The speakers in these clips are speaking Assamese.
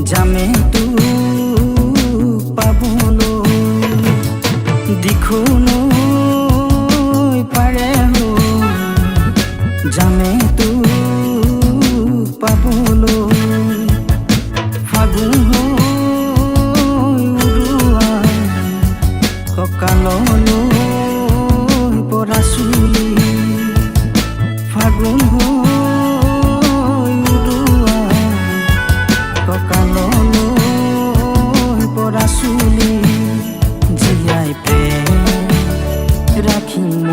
যামে তো পাবলৈ দিখোনো পাৰে যামে তো পাবলৈ ফাগুন উৰুৱা কঁকাললৈ পৰা চুলি ফাগুন উৰুৱা কঁকাললৈ পৰা চুলি জীয়াই প্ৰেম ৰাখিম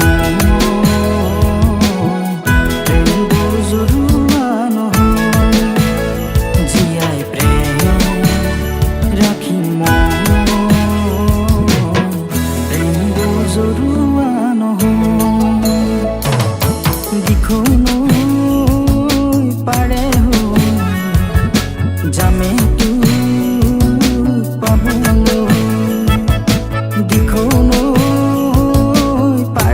যামে তো পাবলৈ দিখোনো পাৰে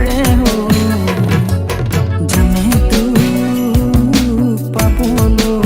যামে তো পাবলৈ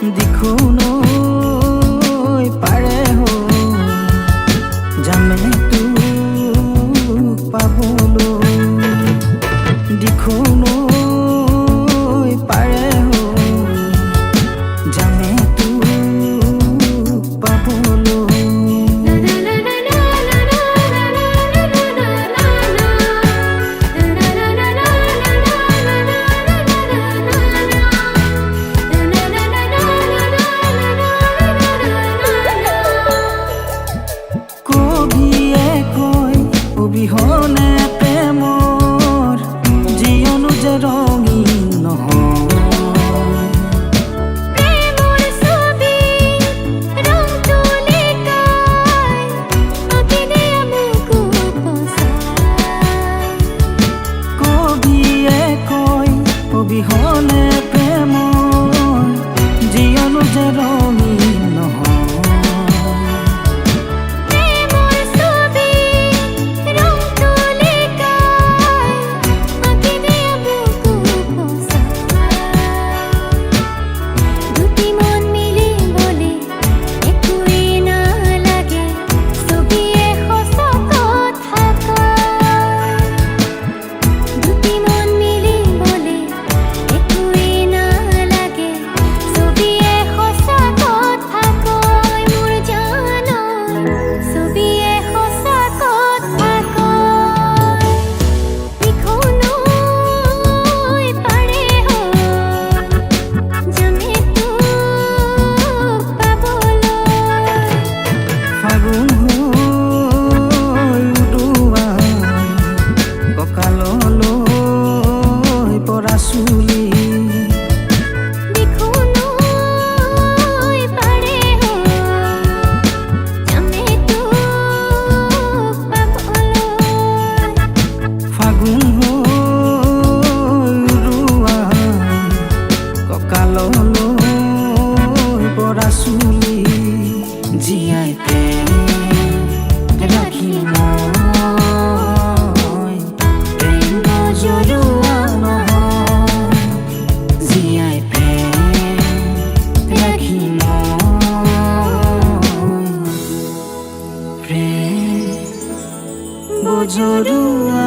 দিখোনো পাৰে যামে তো পাবলৈ দিখোনো পাৰে যামে তো পাবলৈ অবিহনে প্ৰেমৰ জীৱন যে ৰঙীন নহয় প্ৰেমৰ ছবি ৰং তুলিকাই আঁকি দিয়া মোকো কবিয়ে কয় অবিহনে প্ৰেমৰ জীৱন যে ৰঙীন নহয় জীয়াই প্ৰেম ৰাখিম প্ৰেম জৰুৱা নহয় জীয়াই প্ৰেম ৰাখিম প্ৰেম জৰুৱা